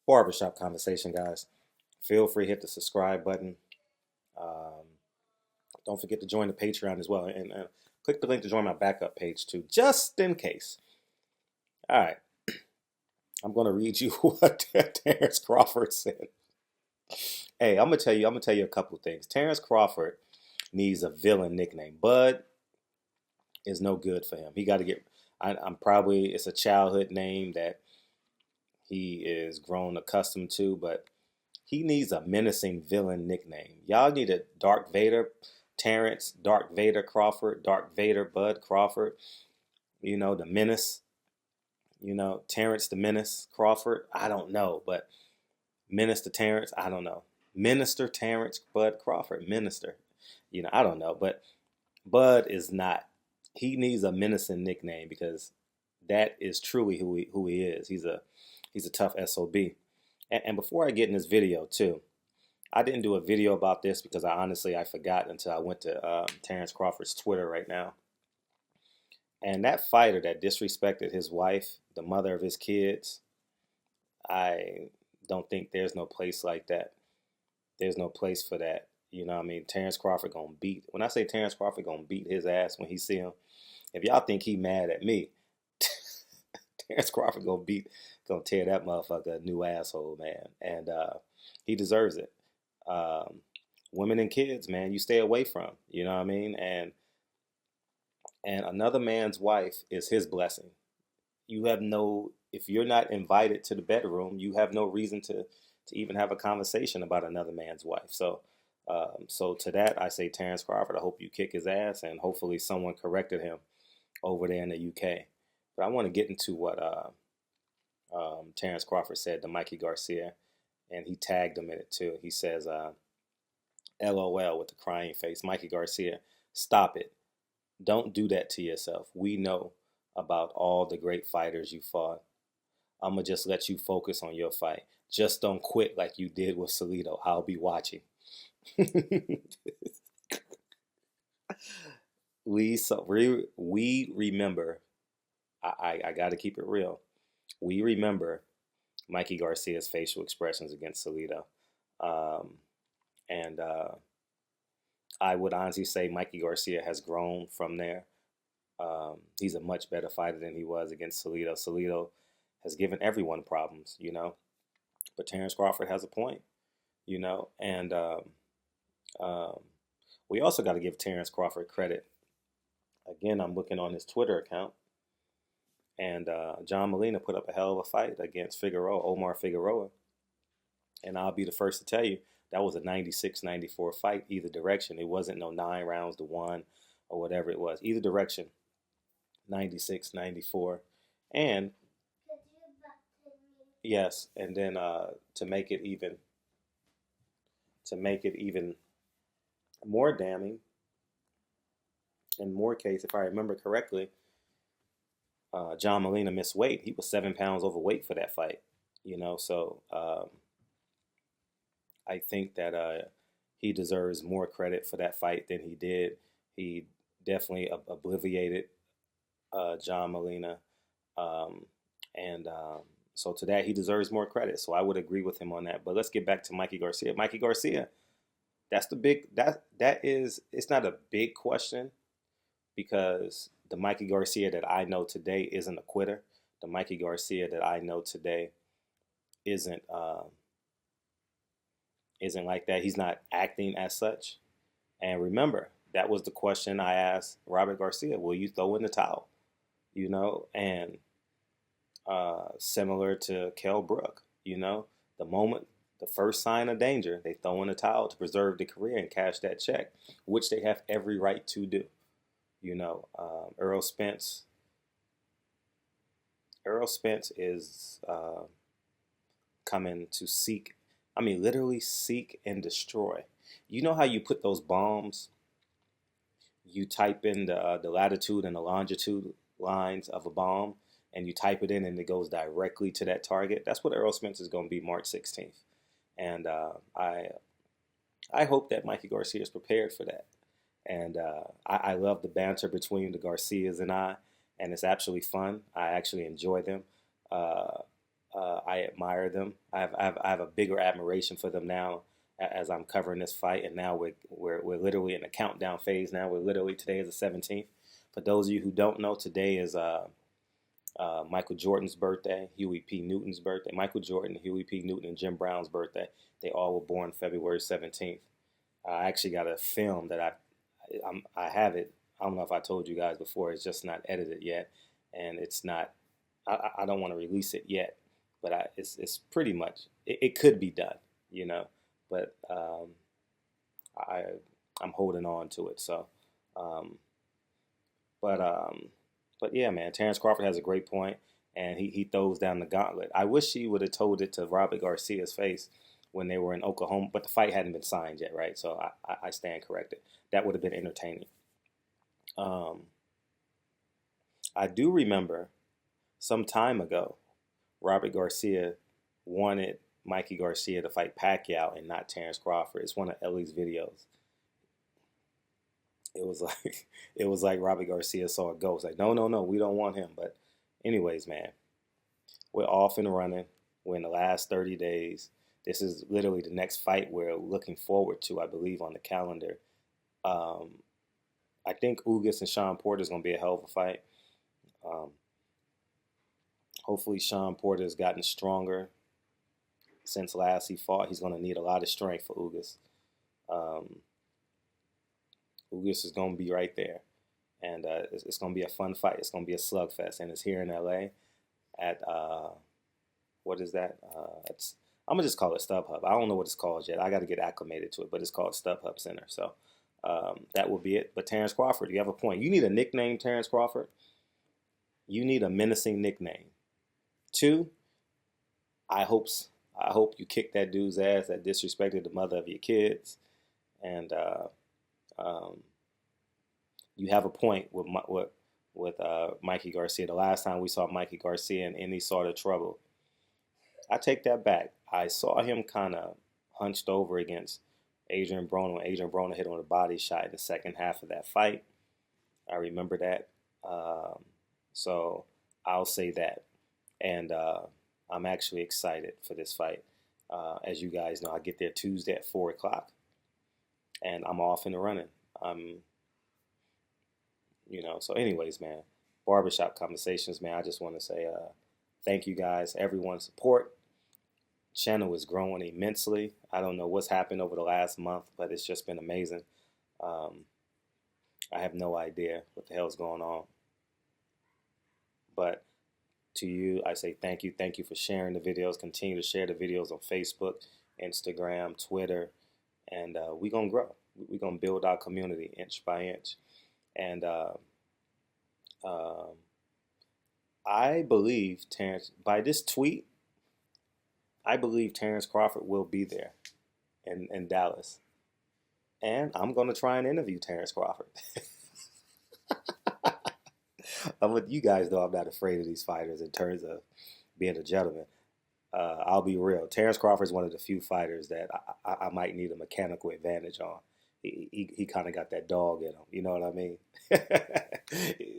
Barbershop conversation, guys. Feel free to hit the subscribe button. Um, don't forget to join the Patreon as well, and click the link to join my backup page too, just in case. All right, I'm gonna read you what Terence Crawford said. Hey, I'm gonna tell you. I'm gonna tell you a couple of things. Terence Crawford needs a villain nickname. Bud is no good for him. He got to get. I'm probably it's a childhood name that he is grown accustomed to, but he needs a menacing villain nickname. Y'all need a Dark Vader, Terrence, Dark Vader Crawford, Dark Vader Bud Crawford. The Menace. Terrence the Menace Crawford. I don't know, but Minister Terrence. I don't know. Minister Terrence Bud Crawford. Minister. I don't know, but Bud is not. He needs a menacing nickname because that is truly who he is. He's a tough SOB. And before I get in this video too, I didn't do a video about this because I forgot until I went to Terence Crawford's Twitter right now. And that fighter that disrespected his wife, the mother of his kids, I don't think there's no place like that. There's no place for that. What I mean? Terence Crawford gonna beat. When I say Terence Crawford gonna beat his ass when he see him, if y'all think he mad at me, Terence Crawford gonna tear that motherfucker a new asshole, man, and he deserves it. Um, Women and kids, man, you stay away from. You know what I mean? And another man's wife is his blessing. If you're not invited to the bedroom, you have no reason to even have a conversation about another man's wife. So to that, I say, Terence Crawford, I hope you kick his ass, and hopefully someone corrected him over there in the UK. But I want to get into what Terence Crawford said to Mikey Garcia, and he tagged him in it too. He says, LOL with the crying face. Mikey Garcia, stop it. Don't do that to yourself. We know about all the great fighters you fought. I'm going to just let you focus on your fight. Just don't quit like you did with Salido. I'll be watching. we remember, I got to keep it real. We remember Mikey Garcia's facial expressions against Salido. Um, and I would honestly say Mikey Garcia has grown from there. He's a much better fighter than he was against Salido. Salido has given everyone problems. But Terence Crawford has a point. And um, we also got to give Terence Crawford credit. Again, I'm looking on his Twitter account, and John Molina put up a hell of a fight against Omar Figueroa. And I'll be the first to tell you that was a 96-94 fight either direction. It wasn't no 9 rounds to 1 or whatever it was. Either direction, 96-94. And yes, and then to make it even more damning, in more case, if I remember correctly, John Molina missed weight. He was 7 pounds overweight for that fight. So I think that he deserves more credit for that fight than he did. He definitely obliviated John Molina, um, and so to that he deserves more credit. So I would agree with him on that. But let's get back to Mikey Garcia. Mikey Garcia, that's the big that is it's not a big question because the Mikey Garcia that I know today isn't a quitter. The Mikey Garcia that I know today isn't isn't like that. He's not acting as such. And remember, that was the question I asked Robert Garcia: will you throw in the towel? And similar to Kell Brook, the first sign of danger, they throw in the towel to preserve the career and cash that check, which they have every right to do. Errol Spence. Errol Spence is coming to seek. I mean, literally seek and destroy. You know how you put those bombs? You type in the latitude and the longitude lines of a bomb, and you type it in, and it goes directly to that target. That's what Errol Spence is going to be March 16th, and I hope that Mikey Garcia is prepared for that. And I love the banter between the Garcias and I, and it's actually fun. I actually enjoy them. Uh, I admire them. I have a bigger admiration for them now as I'm covering this fight, and now we're literally in the countdown phase. Now we're literally today is the 17th. For those of you who don't know, today is Michael Jordan's birthday, Huey P. Newton's birthday. Michael Jordan, Huey P. Newton, and Jim Brown's birthday. They all were born February 17th. I actually got a film that I have it. I don't know if I told you guys before. It's just not edited yet, and it's not. I don't want to release it yet, but it's pretty much it could be done, you know. But I'm holding on to it. So, um, but but yeah, man, Terence Crawford has a great point, and he throws down the gauntlet. I wish he would have told it to Robert Garcia's face when they were in Oklahoma, but the fight hadn't been signed yet, right? So I stand corrected. That would have been entertaining. Um, I do remember some time ago, Robert Garcia wanted Mikey Garcia to fight Pacquiao and not Terence Crawford. It's one of Ellie's videos. It was like it was like Robert Garcia saw a ghost. Like, no, no, no, we don't want him. But anyways, man, we're off and running. We're in the last 30 days. This is literally the next fight we're looking forward to, I believe, on the calendar. Um, I think Ugas and Sean Porter is going to be a hell of a fight. Um, hopefully, Sean Porter has gotten stronger since last he fought. He's going to need a lot of strength for Ugas. Ugas is going to be right there. And it's going to be a fun fight. It's going to be a slugfest. And it's here in L.A. at, what is that? I'm going to just call it StubHub. I don't know what it's called yet. I got to get acclimated to it, but it's called StubHub Center. So that will be it. But Terence Crawford, you have a point. You need a nickname, Terence Crawford. You need a menacing nickname. 2, I hope you kick that dude's ass that disrespected the mother of your kids. And you have a point with Mikey Garcia. The last time we saw Mikey Garcia in any sort of trouble, I take that back. I saw him kind of hunched over against Adrian Broner when Adrian Broner hit him with a body shot in the second half of that fight. I remember that. So I'll say that. And I'm actually excited for this fight. As you guys know, I get there Tuesday at 4 o'clock. And I'm off and running. So anyways, man, barbershop conversations, man, I just want to say thank you guys, everyone's support. Channel is growing immensely. I don't know what's happened over the last month, but it's just been amazing. I have no idea what the hell's going on. But to you, I say thank you. Thank you for sharing the videos. Continue to share the videos on Facebook, Instagram, Twitter, and we're going to grow. We're going to build our community inch by inch. And I believe Terence, by this tweet, I believe Terence Crawford will be there in Dallas. And I'm going to try and interview Terence Crawford. You guys know I'm not afraid of these fighters in terms of being a gentleman. I'll be real. Terence Crawford is one of the few fighters that I might need a mechanical advantage on. He kind of got that dog in him. You know what I mean?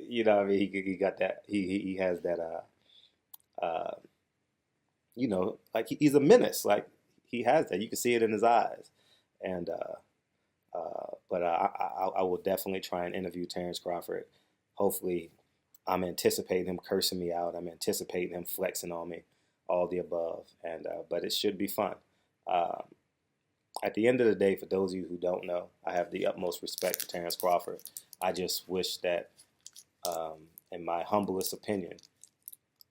You know what I mean? He got that. He has that. Like he's a menace. Like he has that. You can see it in his eyes. And but I will definitely try and interview Terence Crawford. Hopefully, I'm anticipating him cursing me out. I'm anticipating him flexing on me. All the above. And but it should be fun. At the end of the day, for those of you who don't know, I have the utmost respect for Terence Crawford. I just wish that, in my humblest opinion,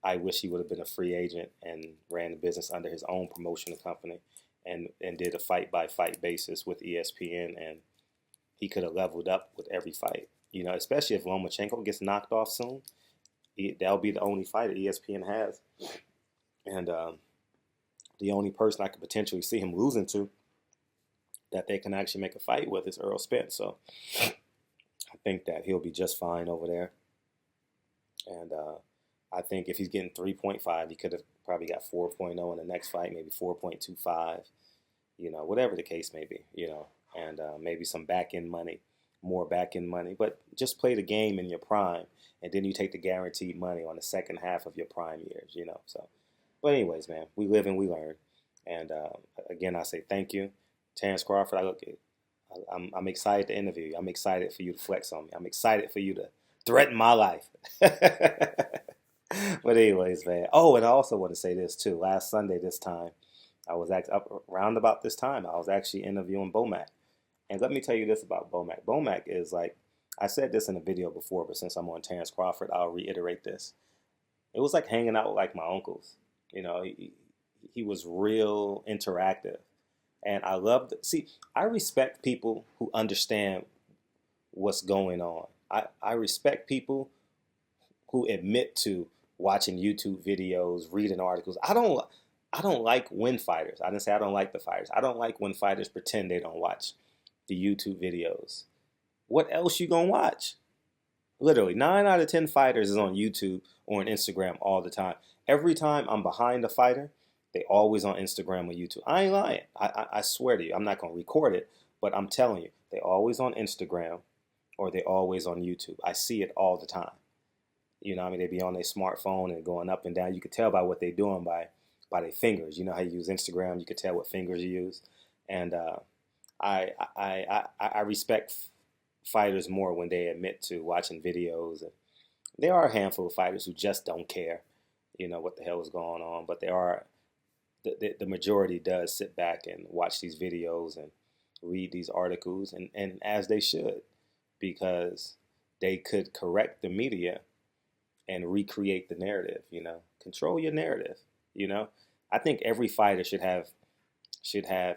I wish he would have been a free agent and ran the business under his own promotional company and did a fight-by-fight basis with ESPN, and he could have leveled up with every fight. You know, especially if Lomachenko gets knocked off soon, that'll be the only fighter ESPN has. And the only person I could potentially see him losing to that they can actually make a fight with is Errol Spence. So I think that he'll be just fine over there. And I think if he's getting 3.5, he could have probably got 4.0 in the next fight, maybe 4.25, whatever the case may be, and maybe some back-end money, more back-end money. But just play the game in your prime, and then you take the guaranteed money on the second half of your prime years, So But anyways, man, we live and we learn. And again, I say thank you, Terence Crawford. I'm excited to interview you. I'm excited for you to flex on me. I'm excited for you to threaten my life. But anyways, man. Oh, and I also want to say this too. Last Sunday, this time, I was actually up around about this time. I was actually interviewing Bomac. And let me tell you this about Bomac. Bomac is like, I said this in a video before, but since I'm on Terence Crawford, I'll reiterate this. It was like hanging out with like my uncles. You know, he was real interactive. And I love, see, I respect people who understand what's going on. I respect people who admit to watching YouTube videos, reading articles. I don't like when fighters. I didn't say I don't like the fighters. I don't like when fighters pretend they don't watch the YouTube videos. What else you gonna watch? Literally, 9 out of 10 fighters is on YouTube or on Instagram all the time. Every time I'm behind a fighter, they always on Instagram or YouTube. I ain't lying. I swear to you, I'm not gonna record it, but I'm telling you, they always on Instagram or they always on YouTube. I see it all the time. You know, I mean, they be on their smartphone and going up and down. You could tell by what they're doing by their fingers. You know how you use Instagram, you could tell what fingers you use. And I respect fighters more when they admit to watching videos. And there are a handful of fighters who just don't care, you know, what the hell is going on. But there are the majority does sit back and watch these videos and read these articles, and as they should, because they could correct the media and recreate the narrative. You know, control your narrative. You know, I think every fighter should have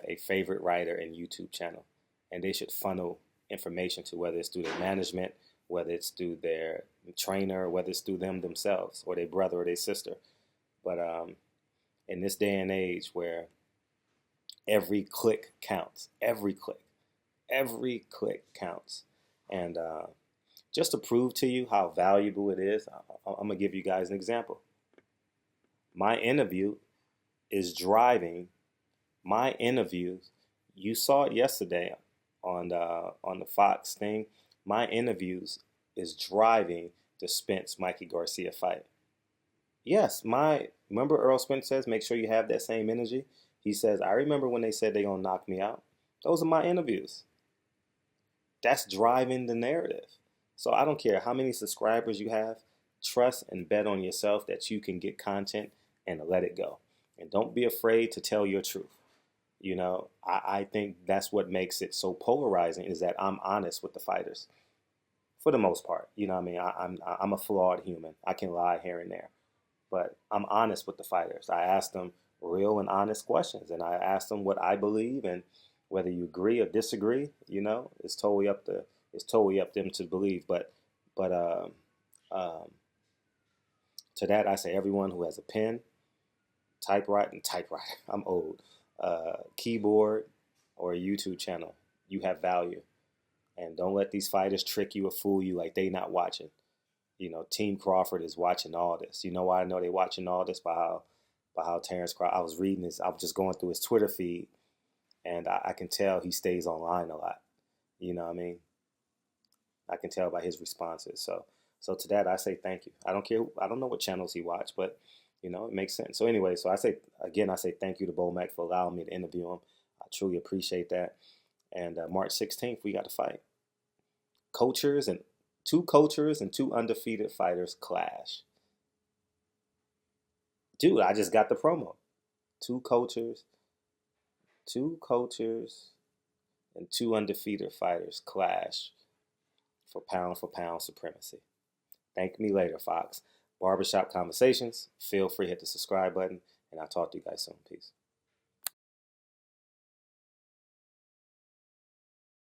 a favorite writer and YouTube channel, and they should funnel information to, whether it's through their management, whether it's through their trainer, whether it's through them themselves or their brother or their sister. But in this day and age where every click counts, every click counts, and just to prove to you how valuable it is, I'm gonna give you guys an example. My interview is driving. My interviews, you saw it yesterday on the Fox thing. My interviews is driving the Spence Mikey Garcia fight. Yes, remember Errol Spence says make sure you have that same energy. He says, I remember when they said they're gonna knock me out. Those are my interviews. That's driving the narrative. So I don't care how many subscribers you have. Trust and bet on yourself that you can get content and let it go. And don't be afraid to tell your truth. You know, I think that's what makes it so polarizing, is that I'm honest with the fighters for the most part. You know what I mean? I'm a flawed human. I can lie here and there, but I'm honest with the fighters. I ask them real and honest questions, and I ask them what I believe, and whether you agree or disagree, you know, it's totally up to them to believe. But um, to that, I say everyone who has a pen, typewriter, I'm old, keyboard, or a YouTube channel, you have value. And don't let these fighters trick you or fool you like they not watching. You know, Team Crawford is watching all this. You know why I know they watching all this? By how Terence Crawford, I was reading this, I was just going through his Twitter feed, and I can tell he stays online a lot. You know what I mean? I can tell by his responses. So to that, I say thank you. I don't care. I don't know what channels he watched, but you know, it makes sense. So anyway, so I say thank you to Bomac for allowing me to interview him. I truly appreciate that. And March 16th, we got to fight. Cultures and two undefeated fighters clash. Dude, I just got the promo. Two cultures, and two undefeated fighters clash for pound supremacy. Thank me later, Fox. Barbershop Conversations. Feel free to hit the subscribe button, and I'll talk to you guys soon. Peace.